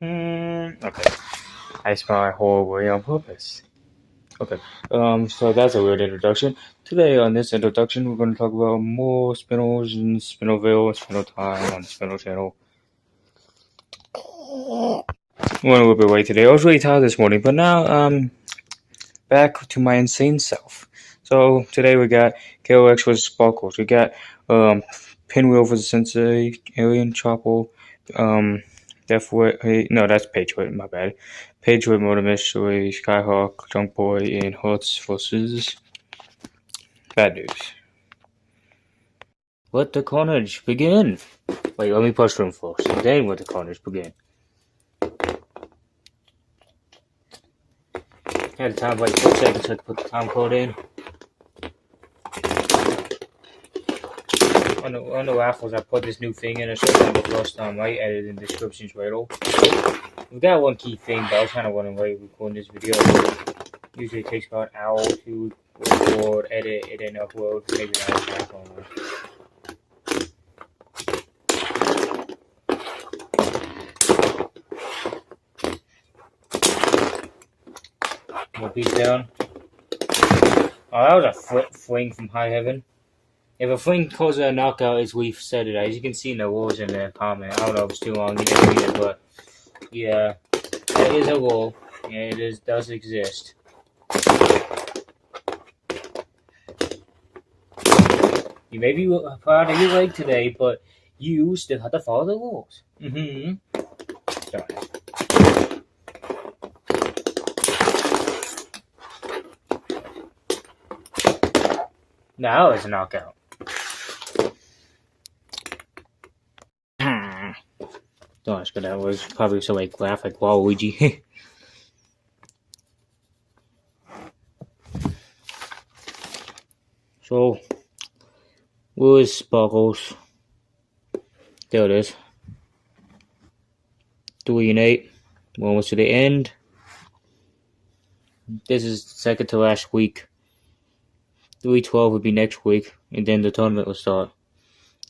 Okay. I smell horribly on purpose. Okay. So that's a weird introduction. Today on this introduction, we're going to talk about more spinels and Spinelville and Spinel time on the Spinel channel. Went a little bit late today. I was really tired this morning, but now back to my insane self. So today we got KOX versus Sparkles. We got Pinwheel versus Sensei, Alien Chopper, Deathway. No, that's Patriot. My bad. Patriot, Motor Mystery, Skyhawk, Junk Boy, and Hertz versus Bad News. Let the carnage begin. Wait, let me push room first, and then let the carnage begin. I had time like 4 seconds so I could put the time code in. On the raffles, I put this new thing in. I showed you the first time, right? Edited the descriptions right over. We got one key thing, but I was kind of wondering why you're recording this video. Usually it takes about an hour to record, edit, and then upload. Maybe an hour and a half longer. More piece down. Oh, that was a fling from high heaven. If a fling causes a knockout, as we've said it, as you can see in the walls in the comment. I don't know if it's too long, you didn't read it, but yeah, that is a wall. Yeah, it does exist. You may be proud of your leg today, but you still have to follow the rules. Sorry. Now it's a knockout. Gosh, but that was probably so like graphic Waluigi. So, where is Sparkles? There it is. 3 and 8. We're almost to the end. This is second to last week. 3-12 would be next week, and then the tournament will start.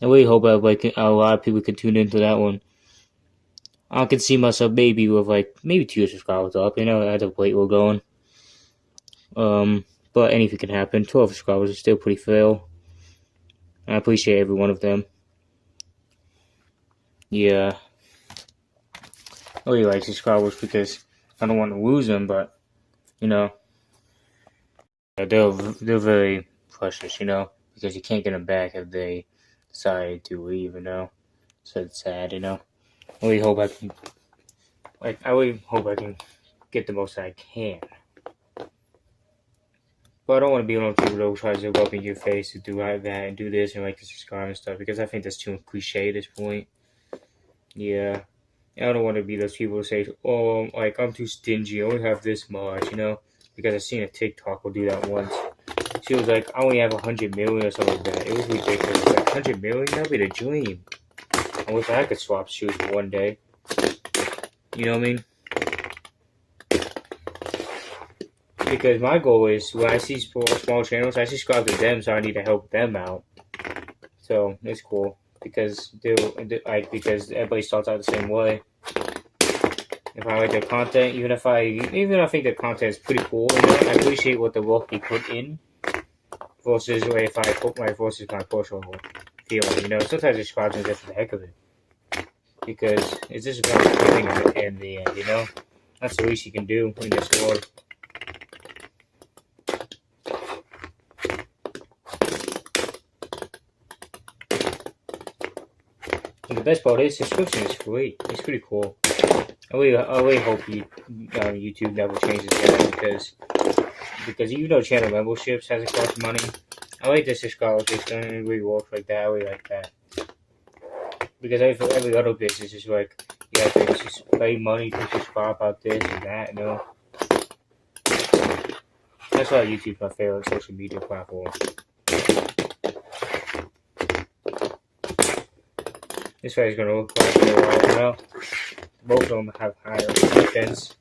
I really hope a lot of people can tune into that one. I can see myself maybe with maybe 2 subscribers up. I had the weight we're going. But anything can happen. 12 subscribers is still pretty fail. I appreciate every one of them. Yeah. I really like subscribers because I don't want to lose them, but they're very precious, because you can't get them back if they decide to leave, So it's sad, I really hope I can get the most I can. But I don't want to be one of those people that tries to go up in your face to do that and do this and to subscribe and stuff, because I think that's too cliche at this point. Yeah. I don't want to be those people who say, oh, I'm too stingy, I only have this much, because I seen a TikTok will do that once. She was like, I only have 100 million or something like that. It was ridiculous. 100 million? That'd be the dream. I wish I could swap shoes for one day. You know what I mean? Because my goal is, when I see small channels, I subscribe to them, so I need to help them out. So, it's cool. Because because everybody starts out the same way. If I like their content, even if I think their content is pretty cool, I appreciate what the work they put in versus if I put my personal feeling. Sometimes I subscribe to them just for the heck of it, because it's just about feeling in the end. That's the least you can do in this world. And the best part is, subscription is free. It's pretty cool. I really hope YouTube never changes that, because channel memberships hasn't cost money. I like the subscriber system. It really works like that. I really like that, because every other business is you have to just pay money to subscribe about this and that. That's why YouTube's my favorite social media platform. This way is gonna look like for a while now. Both of them have higher defense.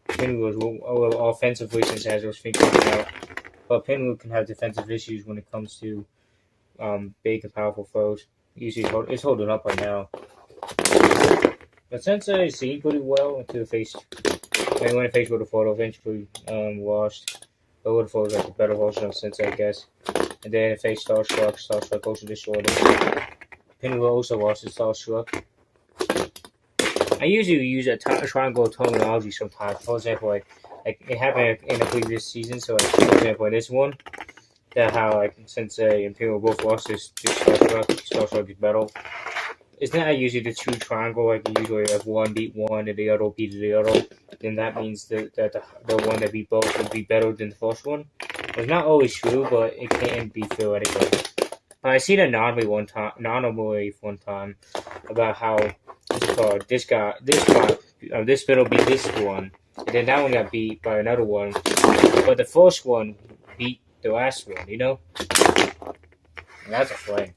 Pinwheel was offensively, since has those things coming out. But Pinwheel can have defensive issues when it comes to big and powerful foes. Usually it's holding up right now. But Sensei seen pretty well until the face. I mean, when the face would have fought eventually lost. But would have fought like a better version of Sensei, I guess. And then the face Starstruck also destroyed him. Pinwheel also lost his Starstruck. I usually use a triangle terminology sometimes. For example, like it happened in the previous season. So, like, for example, in this one, that how like Sensei and Pinwheel both lost this Starstruck battle. It's not usually the true triangle. Like usually, like one beat one and the other beat the other. Then that means that the one that beat both would be better than the first one. It's not always true, but it can be theoretical. I seen a anomaly one time about how this battle beat this one, and then that one got beat by another one, but the first one beat the last one. You know, and that's a flame.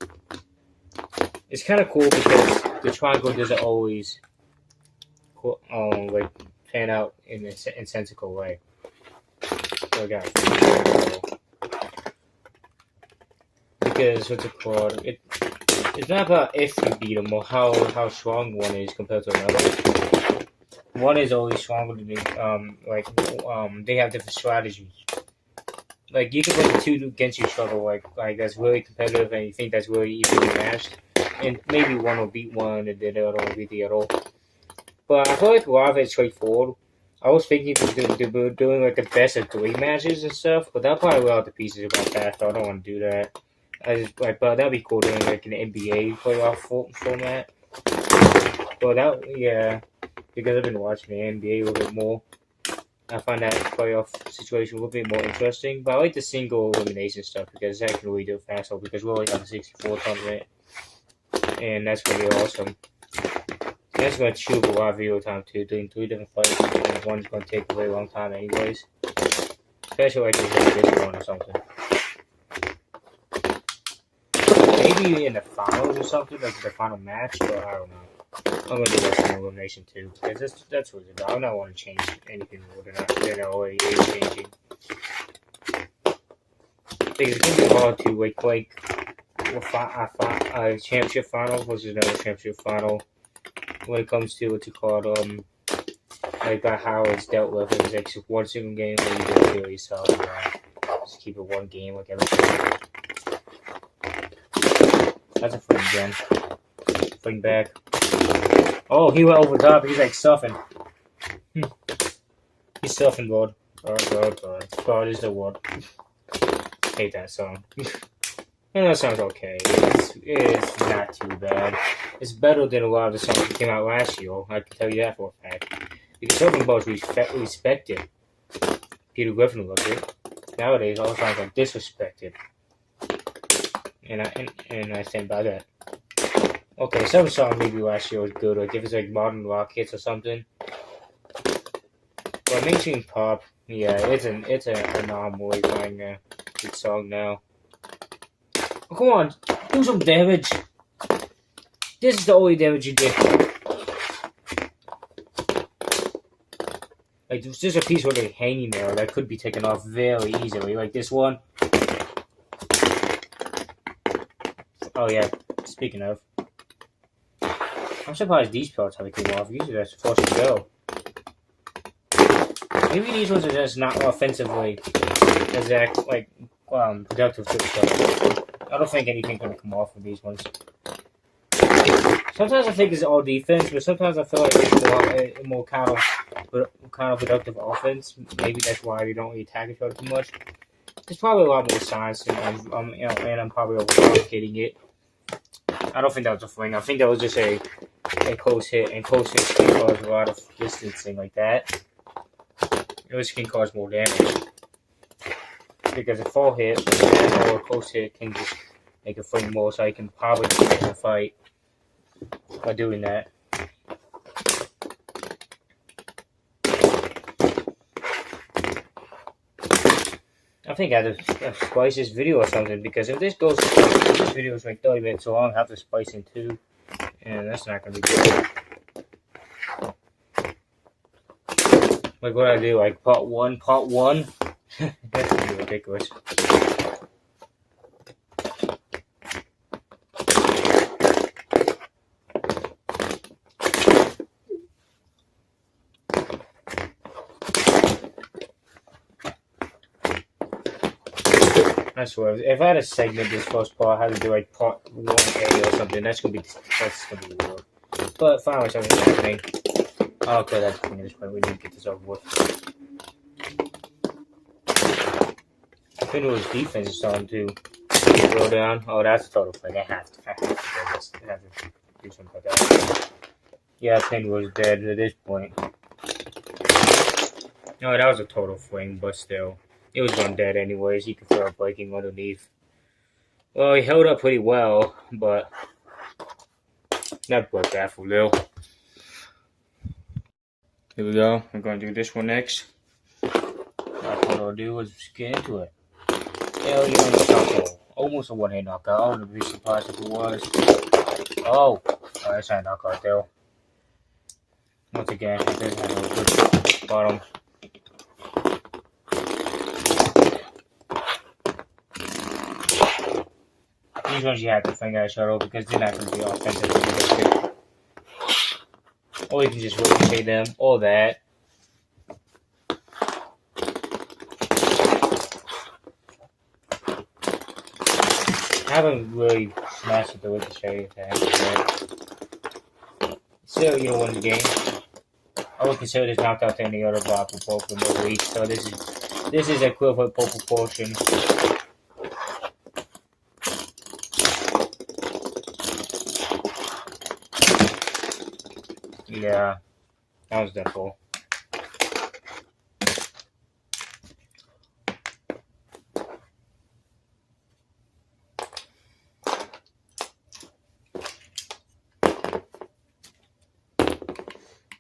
It's kind of cool because the triangle doesn't always like pan out in a sensical way. So I got because what's it called? It's not about if you beat them or how strong one is compared to another. One is always stronger than they have different strategies. Like you can put the two against each other, like that's really competitive, and you think that's really evenly matched, and maybe one will beat one, and then the other will beat the other. But I feel like a lot of it's straightforward. I was thinking they were doing like the best of 3 matches and stuff, but that'll probably roll out the pieces about that. So I don't want to do that. But that'd be cool doing like an NBA playoff format. But because I've been watching the NBA a little bit more, I find that playoff situation a little bit more interesting. But I like the single elimination stuff because that can really do it faster because we always have a 64 tournament, and that's really awesome. That's going to chew up a lot of video time too, doing 3 different fights, and one's going to take a very long time anyways. Especially like this one or something. Maybe in the finals or something, like the final match, but I don't know. I'm going to do that in elimination too, because that's what it's about. I don't want to change anything more than already is changing. Because it's going to be hard to like a championship final versus another championship final. When it comes to what's it called, like how it's dealt with, it's like just one single game where you just do it yourself. Just keep it one game like everything. That's a fling again. Fling back. Oh, he went over top. He's like stuffing. He's stuffing, God. God is the word. Hate that song. And that sounds okay. It's not too bad. It's better than a lot of the songs that came out last year. I can tell you that for a fact. Because something about respected. Peter Griffin loved it. Nowadays, all the songs are disrespected. And I stand by that. Okay, some song maybe last year was good, like if it's like modern rock hits or something. But mainstream pop, yeah, it's an anomaly playing a good song now. Oh, come on, do some damage. This is the only damage you did. Like there's just a piece where they're hanging there that could be taken off very easily, like this one. Oh yeah, speaking of. I'm surprised these parts haven't came off. Usually that's supposed to go. Maybe these ones are just not offensively exact, like, productive to each other. I don't think anything's gonna come off of these ones. Sometimes I think it's all defense, but sometimes I feel like it's more counterproductive offense. Maybe that's why they don't really attack each other too much. There's probably a lot more science, and I'm probably overcomplicating it. I don't think that was a fling. I think that was just a close hit, and close hits can cause a lot of distancing like that. Which can cause more damage. Because a full hit or a close hit can just make a fling more, so I can probably get in the fight by doing that. I think I have to spice this video or something, because if this video is like 30 minutes long, I have to spice in 2, and that's not gonna be good. Like what I do, like part one. That's gonna be ridiculous. I swear, if I had a segment this first part, I had to do like part 1A or something, that's gonna be weird. But finally something's happening. Oh, okay, that's the thing at this point. We need to get this over with. Pinwheel's defense is starting to go down. Oh, that's a total play. I have to do something about that. Yeah, Pinwheel's dead at this point. No, that was a total fling, but still. It was going dead anyways. He could throw a breaking underneath. Well, he held up pretty well, but that broke that for real. Here we go. We're going to do this one next. What I'll do is just get into it. Hell yeah, almost a one-hit knockout. I wouldn't be surprised if it was. Oh, that's not a knockout though. Once again, it doesn't have a good bottom. These ones you have to finger out shuttle because they're not going to be offensive. Or you can just rotate them, or that. I haven't really smashed it the ricochet attack. Still, you don't win the game. I would consider this knocked out to any other block with both of them at least. So this is equivalent proportion. Yeah, that was that cool.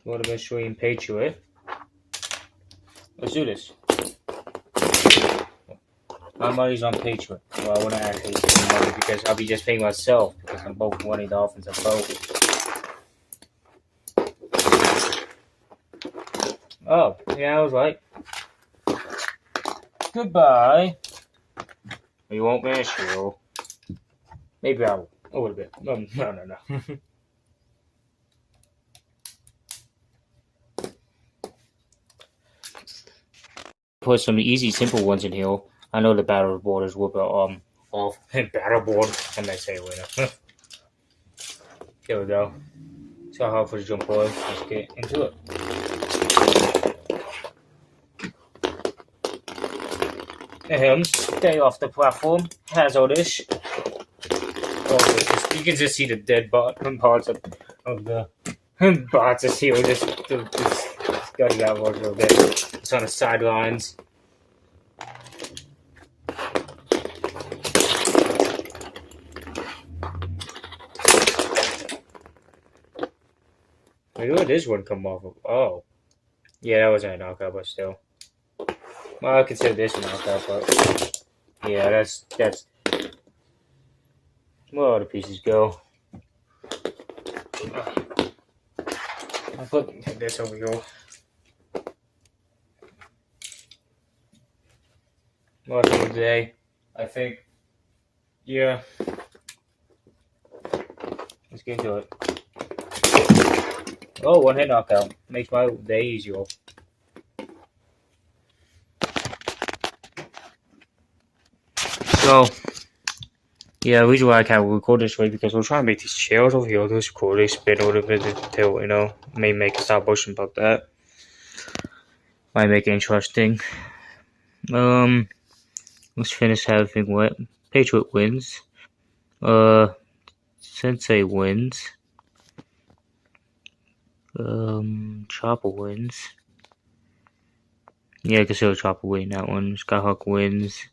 What about showing Patriot? Let's do this. My money's on Patriot. Well, I wouldn't actually pay money because I'll be just paying myself because I'm both wanting the offensive both. Oh, yeah, I was right. Goodbye. You won't miss you. Maybe I will. A little bit. No. Put some easy, simple ones in here. I know the battle board is whoop off. Battle board. I might say it later. Here we go. So hard for the jump board. Let's get into it. Him, stay off the platform. Has all this. You can just see the dead parts of the bots. Just here, just gutting out a little bit. It's on the sidelines. Where did this one come off of? Oh, yeah, that wasn't a knockout, but still. Well, I consider this a knockout, but yeah, that's where all the pieces go. I'll put this over here. Last one today, I think. Yeah. Let's get into it. Oh, one hit knockout. Makes my day easier. So, yeah, the reason why I can't record this way because we're trying to make these chairs over here. This record, they spin a little bit until, may make a stop motion about that. Might make it interesting. Let's finish everything wet. Patriot wins. Sensei wins. Chopper wins. Yeah, I consider Chopper winning that one. Skyhawk wins.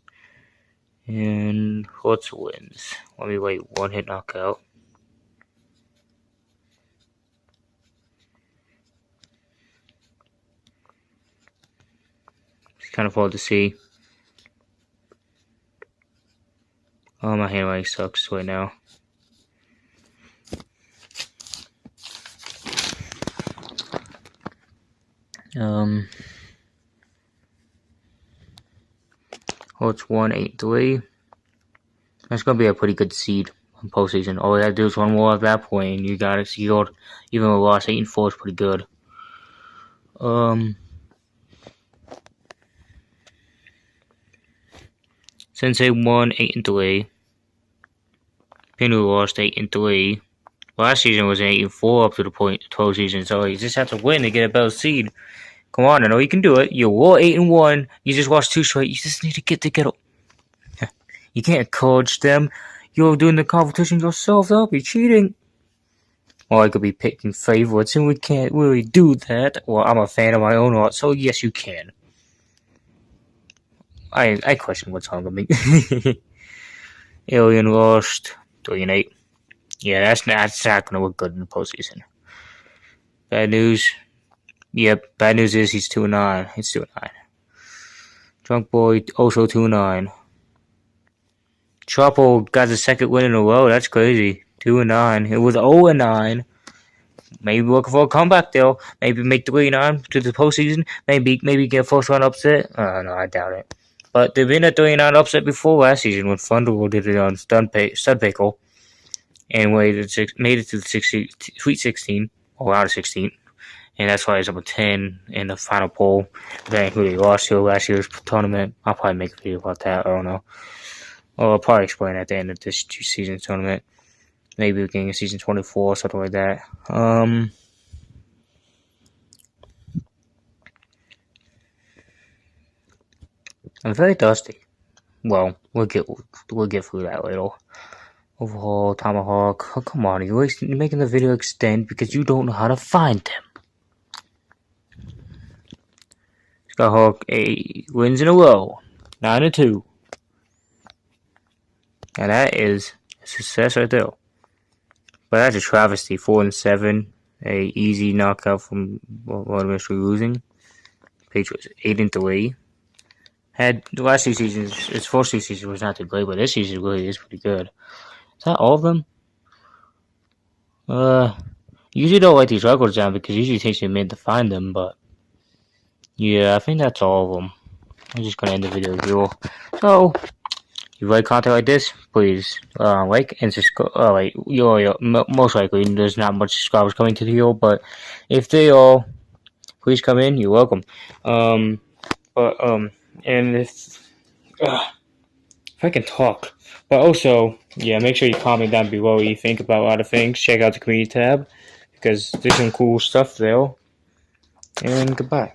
And Hertz wins. Let me wait, one hit knockout. It's kind of hard to see. Oh, my handwriting sucks right now. Hertz 183. That's gonna be a pretty good seed in postseason. All we gotta do is one more at that point, and you got it sealed. Even with loss 8-4 is pretty good. Sensei won 8-3. Pinwheel lost 8-3. Last season was 8-4 up to the point 12 season, so you just have to win to get a better seed. Come on, I know you can do it. You were 8-1. You just lost 2 straight. You just need to get together. You can't encourage them. You're doing the competition yourself. That'll be cheating. Or I could be picking favorites, and we can't really do that. Well, I'm a fan of my own art, so yes, you can. I question what's wrong with me. Alien lost 3-8. Yeah, that's not gonna look good in the postseason. Bad news. Yep, bad news is he's 2-9. He's 2-9. Drunk Boy also 2-9. Chopo got the second win in a row. That's crazy. 2-9. It was 0-9. Maybe looking for a comeback though. Maybe make 3-9 to the postseason. Maybe get a first round upset. No, I doubt it. But they've been a 3-9 upset before last season when Thunderbolt did it on Studpickle and made it to the Sweet 16 or round of 16. And that's why it's up to 10 in the final poll. Depending who they lost to last year's tournament. I'll probably make a video about that. I don't know. Or I'll probably explain at the end of this 2-season tournament. Maybe beginning of season 24 or something like that. I'm very thirsty. Well, we'll get through that later. Overhaul, Tomahawk. Oh, come on, you're making the video extend because you don't know how to find them. Skyhawk 8 wins in a row. 9-2. And that is a success right there. But that's a travesty. 4-7. A easy knockout from mystery losing. Patriots 8-3. Had the last 2 seasons, its first 2 seasons was not too great, but this season really is pretty good. Is that all of them? Usually don't write these records down because it usually takes me a minute to find them, but yeah, I think that's all of them. I'm just gonna end the video here. So, if you like content like this, please like and subscribe. Most likely there's not much subscribers coming to the video, but if they are, please come in. You're welcome. And if I can talk, but also, yeah, make sure you comment down below what you think about a lot of things. Check out the community tab because there's some cool stuff there. And goodbye.